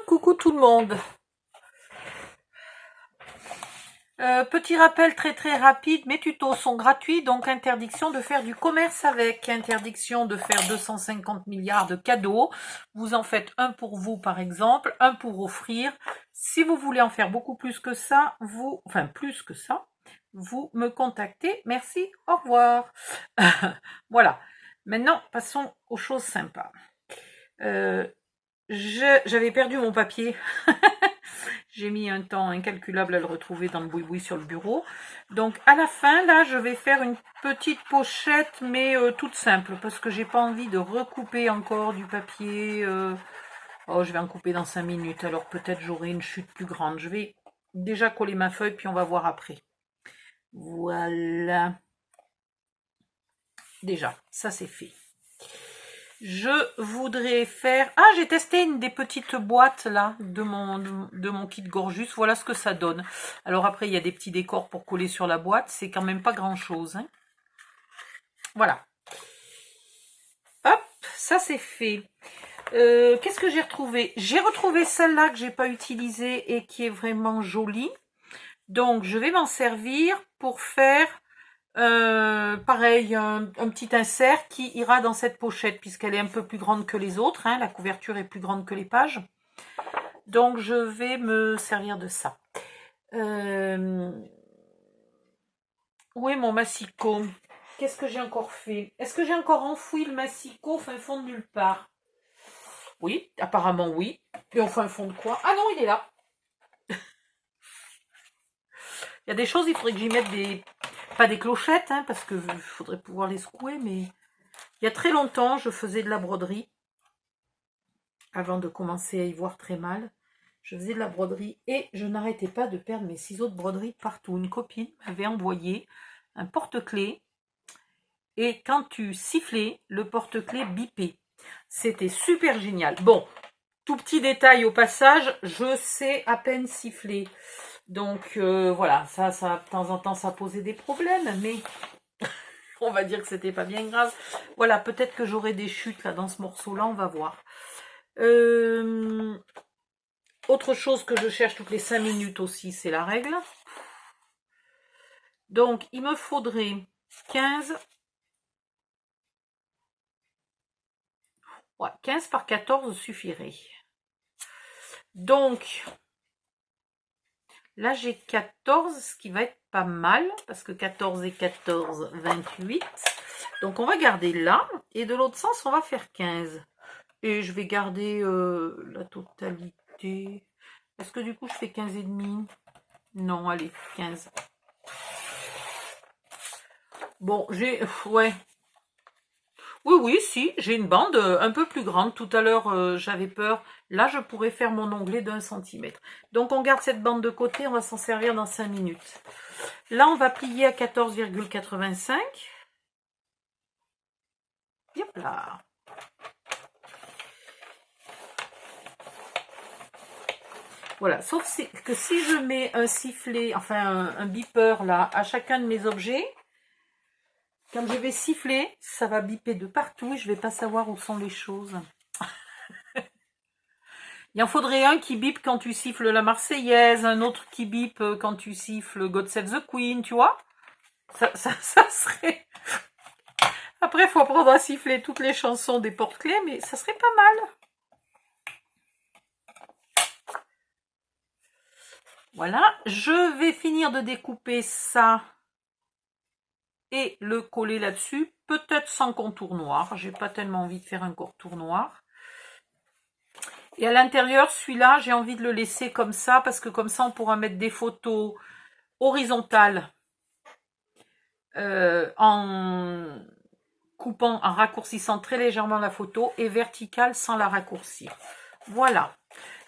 Coucou tout le monde. Petit rappel très rapide, mes tutos sont gratuits, donc interdiction de faire du commerce avec, interdiction de faire 250 milliards de cadeaux. Vous en faites un pour vous par exemple, un pour offrir. Si vous voulez en faire beaucoup plus que ça, plus que ça, vous me contactez. Merci, au revoir. Voilà. Maintenant, passons aux choses sympas. J'avais perdu mon papier. J'ai mis un temps incalculable à le retrouver dans le boui-boui sur le bureau. Donc à la fin, là, je vais faire une petite pochette, mais toute simple, parce que j'ai pas envie de recouper encore du papier. Oh, je vais en couper dans 5 minutes, alors peut-être j'aurai une chute plus grande. Je vais déjà coller ma feuille, puis on va voir après. Voilà. Déjà, ça c'est fait. Je voudrais faire... Ah, j'ai testé une des petites boîtes là de mon kit Gorgeous. Voilà ce que ça donne. Alors après, il y a des petits décors pour coller sur la boîte. C'est quand même pas grand-chose. Hein. Voilà. Hop, ça c'est fait. Qu'est-ce que j'ai retrouvé? J'ai retrouvé celle-là que j'ai pas utilisée et qui est vraiment jolie. Donc, je vais m'en servir pour faire... pareil, un petit insert qui ira dans cette pochette puisqu'elle est un peu plus grande que les autres. Hein, la couverture est plus grande que les pages. Donc, je vais me servir de ça. Où est mon massicot? Qu'est-ce que j'ai encore fait? Est-ce que j'ai encore enfoui le massicot au fin fond de nulle part? Oui, apparemment oui. Et au fin fond de quoi? Ah non, il est là. Il y a des choses, il faudrait que j'y mette des... Pas des clochettes, hein, parce que faudrait pouvoir les secouer, mais... Il y a très longtemps, je faisais de la broderie. Avant de commencer à y voir très mal. Je faisais de la broderie et je n'arrêtais pas de perdre mes ciseaux de broderie partout. Une copine m'avait envoyé un porte-clés et quand tu sifflais, le porte-clés bipait. C'était super génial. Bon, tout petit détail au passage, je sais à peine siffler. Donc voilà, ça de temps en temps ça posait des problèmes, mais on va dire que c'était pas bien grave. Voilà, peut-être que j'aurai des chutes là dans ce morceau-là, on va voir. Autre chose que je cherche toutes les 5 minutes aussi, c'est la règle. Donc, il me faudrait 15. Ouais, 15 par 14 suffirait. Donc, là, j'ai 14, ce qui va être pas mal, parce que 14 et 14, 28. Donc, on va garder là, et de l'autre sens, on va faire 15. Et je vais garder la totalité. Est-ce que du coup, je fais 15 et demi? Non, allez, 15. Bon, j'ai... Ouais. Oui, si, j'ai une bande un peu plus grande. Tout à l'heure, j'avais peur. Là, je pourrais faire mon onglet d'1 centimètre. Donc, on garde cette bande de côté. On va s'en servir dans 5 minutes. Là, on va plier à 14,85. Hop là. Voilà, sauf que si je mets un sifflet, enfin un beeper là, à chacun de mes objets, quand je vais siffler, ça va biper de partout et je ne vais pas savoir où sont les choses. Il en faudrait un qui bip quand tu siffles la Marseillaise, un autre qui bip quand tu siffles God Save the Queen, tu vois. Ça serait... Après, il faut apprendre à siffler toutes les chansons des porte-clés, mais ça serait pas mal. Voilà, je vais finir de découper ça et le coller là-dessus, peut-être sans contour noir. J'ai pas tellement envie de faire un contour noir. Et à l'intérieur, celui-là, j'ai envie de le laisser comme ça, parce que comme ça, on pourra mettre des photos horizontales en coupant, en raccourcissant très légèrement la photo, et verticale sans la raccourcir. Voilà.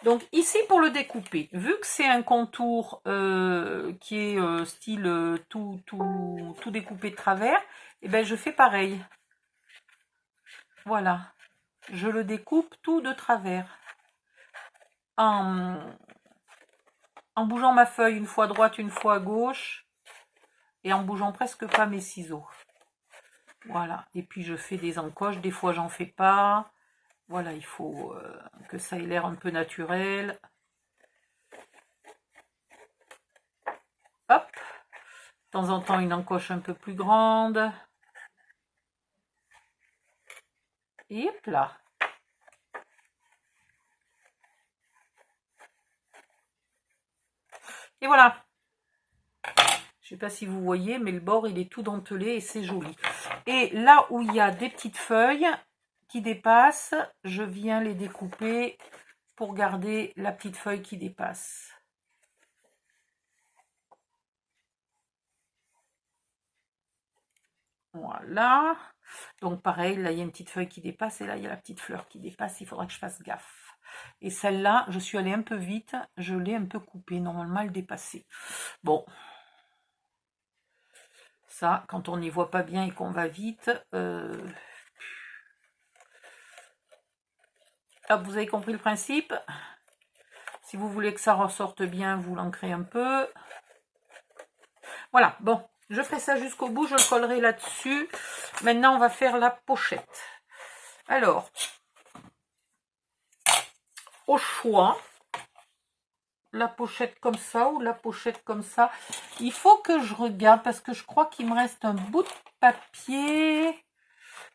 Donc ici, pour le découper, vu que c'est un contour qui est style tout découpé de travers, et ben je fais pareil. Voilà. Je le découpe tout de travers. En bougeant ma feuille une fois à droite, une fois à gauche, et en bougeant presque pas mes ciseaux. Voilà. Et puis je fais des encoches, des fois j'en fais pas. Voilà, il faut que ça ait l'air un peu naturel. Hop. De temps en temps, une encoche un peu plus grande. Et hop là. Et voilà. Je sais pas si vous voyez, mais le bord, il est tout dentelé et c'est joli. Et là où il y a des petites feuilles qui dépassent, je viens les découper pour garder la petite feuille qui dépasse. Voilà. Donc pareil, là il y a une petite feuille qui dépasse et là il y a la petite fleur qui dépasse. Il faudra que je fasse gaffe. Et celle-là, je suis allée un peu vite. Je l'ai un peu coupée. Normalement, elle dépassait. Bon. Ça, quand on n'y voit pas bien et qu'on va vite... Hop, vous avez compris le principe. Si vous voulez que ça ressorte bien, vous l'ancrez un peu. Voilà, bon. Je ferai ça jusqu'au bout. Je le collerai là-dessus. Maintenant, on va faire la pochette. Alors... au choix, la pochette comme ça ou la pochette comme ça. Il faut que je regarde parce que je crois qu'il me reste un bout de papier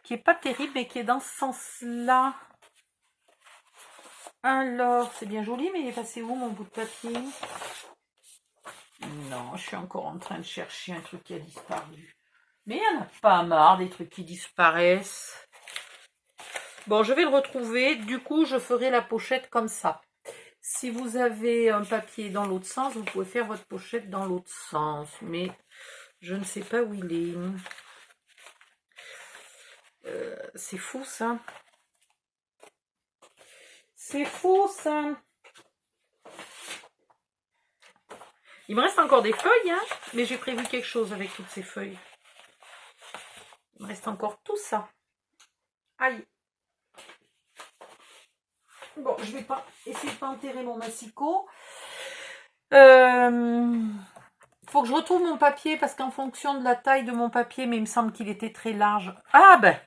qui est pas terrible mais qui est dans ce sens-là. Alors, c'est bien joli, mais il est passé où mon bout de papier? Non, je suis encore en train de chercher un truc qui a disparu. Mais il n'y en a pas marre des trucs qui disparaissent. Bon, je vais le retrouver. Du coup, je ferai la pochette comme ça. Si vous avez un papier dans l'autre sens, vous pouvez faire votre pochette dans l'autre sens. Mais je ne sais pas où il est. C'est fou ça. C'est fou ça. Il me reste encore des feuilles, hein, mais j'ai prévu quelque chose avec toutes ces feuilles. Il me reste encore tout ça. Aïe. Bon, je vais pas essayer de pas enterrer mon massicot. Faut que je retrouve mon papier parce qu'en fonction de la taille de mon papier, mais il me semble qu'il était très large. Ah ben,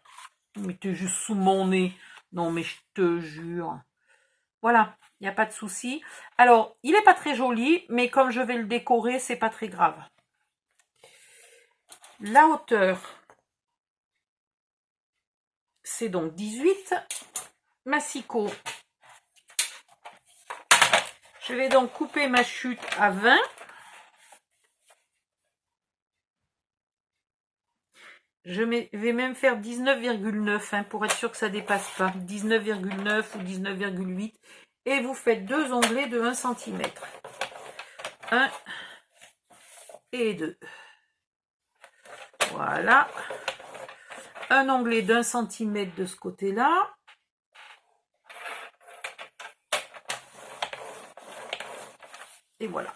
mais t'es juste sous mon nez. Non, mais je te jure. Voilà, il n'y a pas de souci. Alors, il n'est pas très joli, mais comme je vais le décorer, c'est pas très grave. La hauteur, c'est donc 18. Massicot. Je vais donc couper ma chute à 20. Je vais même faire 19,9 hein, pour être sûr que ça ne dépasse pas. 19,9 ou 19,8. Et vous faites deux onglets de 1 cm. 1 et 2. Voilà. Un onglet d'1 cm de ce côté-là. Et voilà.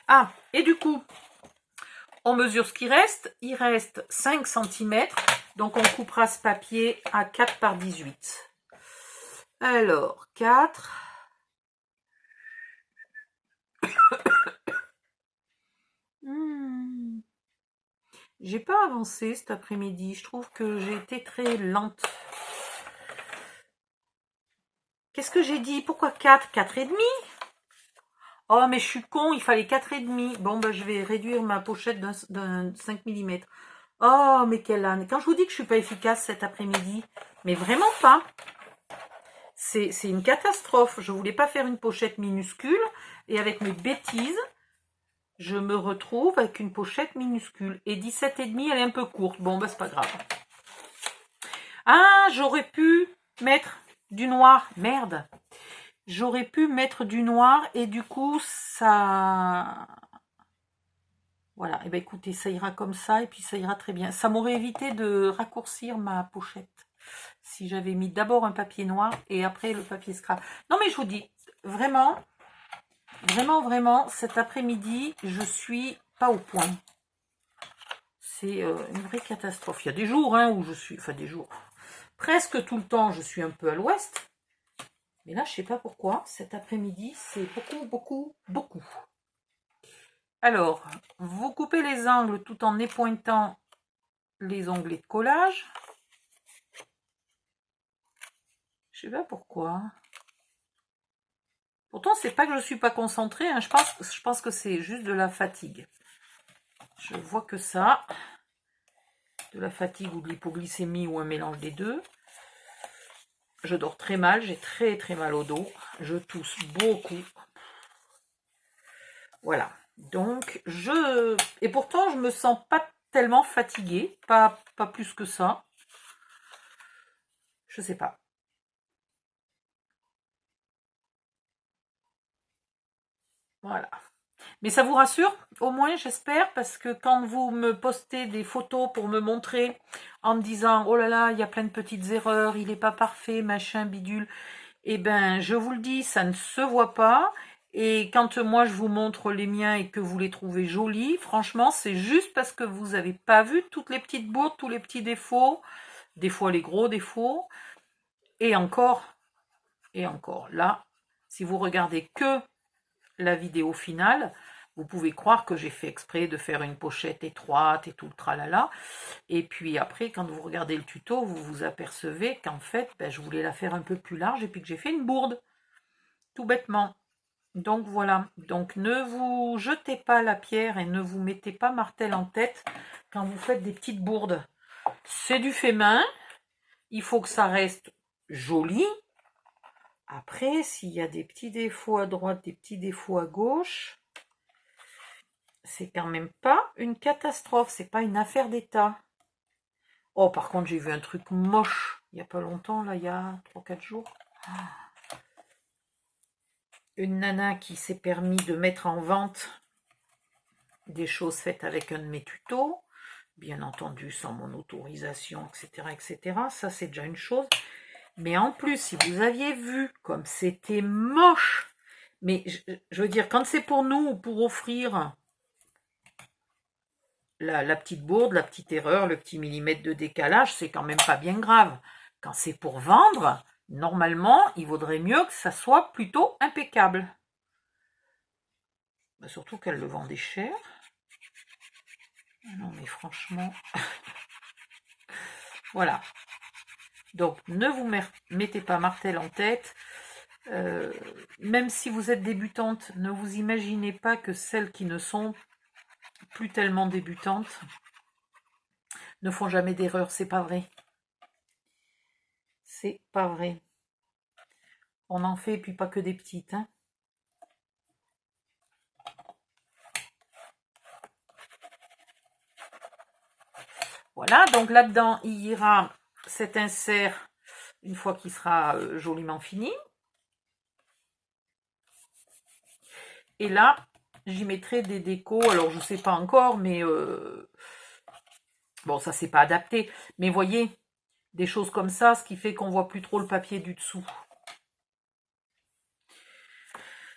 Ah, et du coup, on mesure ce qui reste. Il reste 5 cm. Donc, on coupera ce papier à 4 par 18. Alors, 4. J'ai pas avancé cet après-midi. Je trouve que j'ai été très lente. Qu'est-ce que j'ai dit? Pourquoi 4? 4,5? Oh, mais je suis con, il fallait 4,5. Bon, ben, je vais réduire ma pochette d'un 5 mm. Oh, mais quelle âne. Quand je vous dis que je suis pas efficace cet après-midi, mais vraiment pas. C'est une catastrophe. Je voulais pas faire une pochette minuscule. Et avec mes bêtises, je me retrouve avec une pochette minuscule. Et 17,5, elle est un peu courte. Bon, ben, c'est pas grave. Ah, j'aurais pu mettre du noir. Merde. J'aurais pu mettre du noir et du coup, ça... Voilà, et bien écoutez, ça ira comme ça et puis ça ira très bien. Ça m'aurait évité de raccourcir ma pochette si j'avais mis d'abord un papier noir et après le papier scrap. Non mais je vous dis, vraiment, vraiment, cet après-midi, je suis pas au point. C'est une vraie catastrophe. Il y a des jours hein, où je suis, enfin des jours, presque tout le temps, je suis un peu à l'ouest. Mais là, je sais pas pourquoi, cet après-midi, c'est beaucoup. Alors, vous coupez les angles tout en épointant les onglets de collage. Je sais pas pourquoi. Pourtant, c'est pas que je suis pas concentrée, hein. Je pense que c'est juste de la fatigue. Je vois que ça. De la fatigue ou de l'hypoglycémie ou un mélange des deux. Je dors très mal, j'ai très très mal au dos. Je tousse beaucoup. Voilà. Donc, et pourtant, je me sens pas tellement fatiguée. Pas plus que ça. Je sais pas. Voilà. Mais ça vous rassure, au moins, j'espère, parce que quand vous me postez des photos pour me montrer en me disant « Oh là là, il y a plein de petites erreurs, il n'est pas parfait, machin, bidule », eh ben, je vous le dis, ça ne se voit pas. Et quand moi, je vous montre les miens et que vous les trouvez jolis, franchement, c'est juste parce que vous n'avez pas vu toutes les petites bourdes, tous les petits défauts, des fois les gros défauts. Et encore, là, si vous regardez que la vidéo finale, vous pouvez croire que j'ai fait exprès de faire une pochette étroite et tout le tralala. Et puis après, quand vous regardez le tuto, vous vous apercevez qu'en fait, je voulais la faire un peu plus large et puis que j'ai fait une bourde. Tout bêtement. Donc voilà. Donc ne vous jetez pas la pierre et ne vous mettez pas martel en tête quand vous faites des petites bourdes. C'est du fait main. Il faut que ça reste joli. Après, s'il y a des petits défauts à droite, des petits défauts à gauche, c'est quand même pas une catastrophe, c'est pas une affaire d'état. Oh, par contre, j'ai vu un truc moche il n'y a pas longtemps, là, il y a 3-4 jours. Une nana qui s'est permis de mettre en vente des choses faites avec un de mes tutos, bien entendu sans mon autorisation, etc., etc. Ça, c'est déjà une chose. Mais en plus, si vous aviez vu comme c'était moche, mais je veux dire, quand c'est pour nous, pour offrir la petite bourde, la petite erreur, le petit millimètre de décalage, c'est quand même pas bien grave. Quand c'est pour vendre, normalement, il vaudrait mieux que ça soit plutôt impeccable. Surtout qu'elle le vendait cher. Non mais franchement... Voilà. Donc, ne vous mettez pas martel en tête. Même si vous êtes débutante, ne vous imaginez pas que celles qui ne sont plus tellement débutantes ne font jamais d'erreur. C'est pas vrai. C'est pas vrai. On en fait, et puis pas que des petites. Hein. Voilà, donc là-dedans, il y aura cet insert une fois qu'il sera joliment fini. Et là, j'y mettrai des décos. Alors, je ne sais pas encore, mais... bon, ça, c'est pas adapté. Mais voyez, des choses comme ça, ce qui fait qu'on voit plus trop le papier du dessous.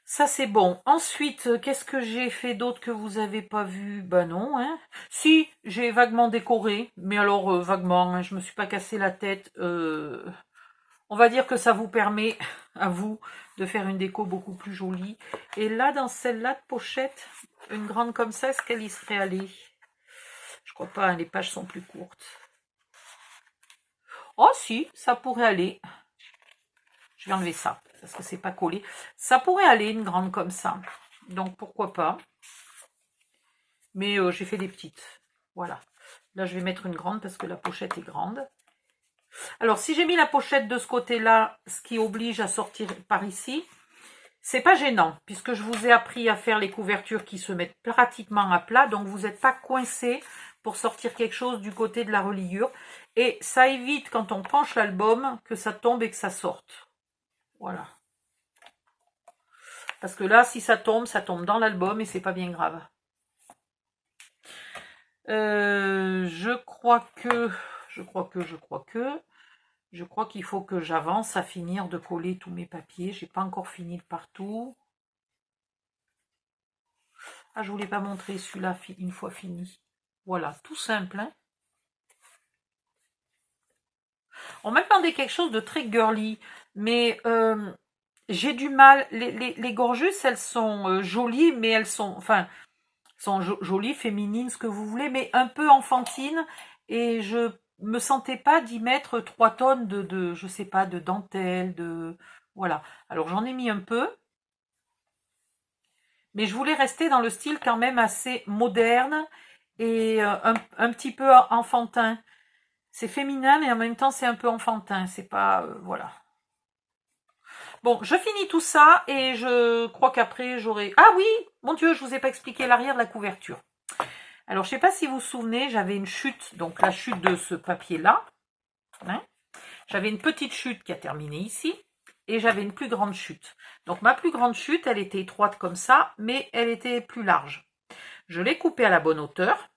Ça, c'est bon. Ensuite, qu'est-ce que j'ai fait d'autre que vous n'avez pas vu? Ben non, hein. Si, j'ai vaguement décoré, mais alors vaguement, hein, je me suis pas cassé la tête. On va dire que ça vous permet, à vous, de faire une déco beaucoup plus jolie. Et là, dans celle-là de pochette, une grande comme ça, est-ce qu'elle y serait allée? Je crois pas, hein, les pages sont plus courtes. Oh si, ça pourrait aller. Je vais enlever ça, parce que c'est pas collé. Ça pourrait aller, une grande comme ça. Donc, pourquoi pas. Mais j'ai fait des petites. Voilà. Là, je vais mettre une grande, parce que la pochette est grande. Alors, si j'ai mis la pochette de ce côté-là, ce qui oblige à sortir par ici, c'est pas gênant, puisque je vous ai appris à faire les couvertures qui se mettent pratiquement à plat. Donc, vous n'êtes pas coincé pour sortir quelque chose du côté de la reliure. Et ça évite, quand on penche l'album, que ça tombe et que ça sorte. Voilà. Parce que là, si ça tombe dans l'album et c'est pas bien grave. Je crois qu'il faut que j'avance à finir de coller tous mes papiers. J'ai pas encore fini le partout. Ah, je voulais pas montrer celui-là une fois fini. Voilà, tout simple. Hein. On m'a demandé quelque chose de très girly, mais j'ai du mal. Les gorgeus, elles sont jolies, mais elles sont, enfin, sont jolies, féminines, ce que vous voulez, mais un peu enfantines. Et je me sentais pas d'y mettre 3 tonnes je sais pas, de dentelle, voilà. Alors j'en ai mis un peu, mais je voulais rester dans le style quand même assez moderne et un petit peu enfantin. C'est féminin, mais en même temps c'est un peu enfantin, c'est pas... voilà. Bon, je finis tout ça et je crois qu'après j'aurai... Ah oui, mon Dieu, je vous ai pas expliqué l'arrière de la couverture. Alors, je sais pas si vous vous souvenez, j'avais une chute, donc la chute de ce papier-là. Hein, j'avais une petite chute qui a terminé ici et j'avais une plus grande chute. Donc, ma plus grande chute, elle était étroite comme ça, mais elle était plus large. Je l'ai coupée à la bonne hauteur.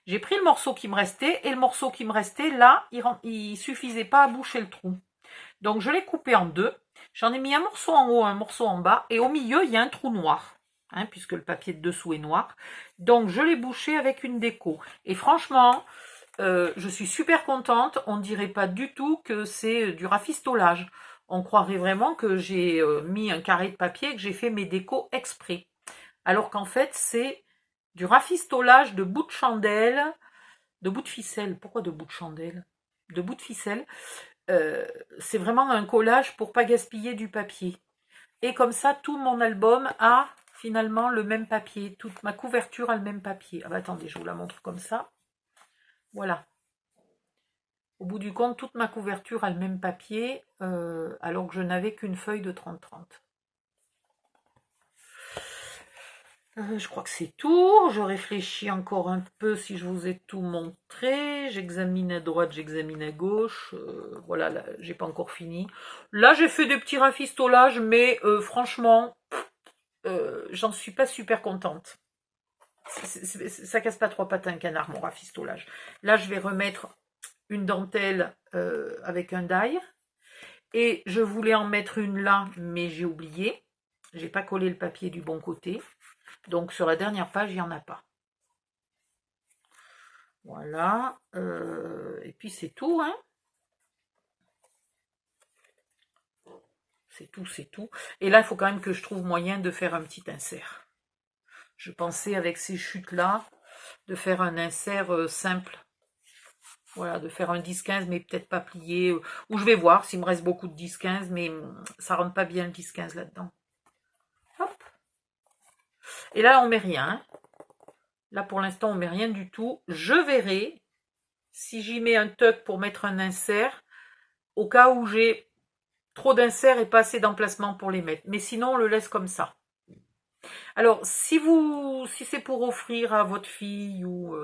J'ai pris le morceau qui me restait et le morceau qui me restait, là, il suffisait pas à boucher le trou. Donc, je l'ai coupé en deux. J'en ai mis un morceau en haut, un morceau en bas et au milieu, il y a un trou noir. Hein, puisque le papier de dessous est noir. Donc, je l'ai bouché avec une déco. Et franchement, je suis super contente. On ne dirait pas du tout que c'est du rafistolage. On croirait vraiment que j'ai mis un carré de papier et que j'ai fait mes décos exprès. Alors qu'en fait, c'est du rafistolage de bouts de chandelle, de bouts de ficelle. Pourquoi de bouts de chandelle? De bouts de ficelle. C'est vraiment un collage pour pas gaspiller du papier. Et comme ça, tout mon album a finalement le même papier. Toute ma couverture a le même papier. Ah bah attendez, je vous la montre comme ça. Voilà. Au bout du compte, toute ma couverture a le même papier, alors que je n'avais qu'une feuille de 30-30. Je crois que c'est tout. Je réfléchis encore un peu si je vous ai tout montré. J'examine à droite, j'examine à gauche. Voilà, là, j'ai pas encore fini. Là, j'ai fait des petits rafistolages, mais franchement, j'en suis pas super contente. Ça casse pas trois pattes à un canard, mon rafistolage. Là, je vais remettre une dentelle avec un die. Et je voulais en mettre une là, mais j'ai oublié. J'ai pas collé le papier du bon côté. Donc, sur la dernière page, il n'y en a pas. Voilà. Et puis, c'est tout, hein. C'est tout, c'est tout. Et là, il faut quand même que je trouve moyen de faire un petit insert. Je pensais, avec ces chutes-là, de faire un insert simple. Voilà, de faire un 10-15, mais peut-être pas plié. Ou je vais voir s'il me reste beaucoup de 10-15, mais ça rentre pas bien le 10-15 là-dedans. Hop. Et là, on met rien. Hein. Là, pour l'instant, on met rien du tout. Je verrai si j'y mets un tuck pour mettre un insert, au cas où j'ai trop d'inserts et pas assez d'emplacement pour les mettre. Mais sinon, on le laisse comme ça. Alors, si c'est pour offrir à votre fille ou...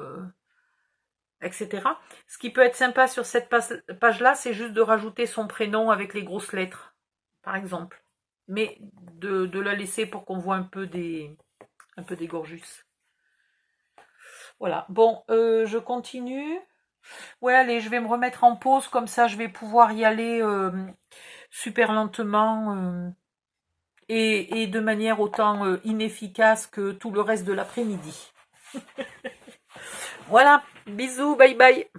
etc. Ce qui peut être sympa sur cette page-là, c'est juste de rajouter son prénom avec les grosses lettres, par exemple. Mais de la laisser pour qu'on voit un peu des gorgus. Voilà. Bon, je continue. Ouais, allez, je vais me remettre en pause, comme ça je vais pouvoir y aller super lentement et de manière autant inefficace que tout le reste de l'après-midi. Voilà, bisous, bye bye.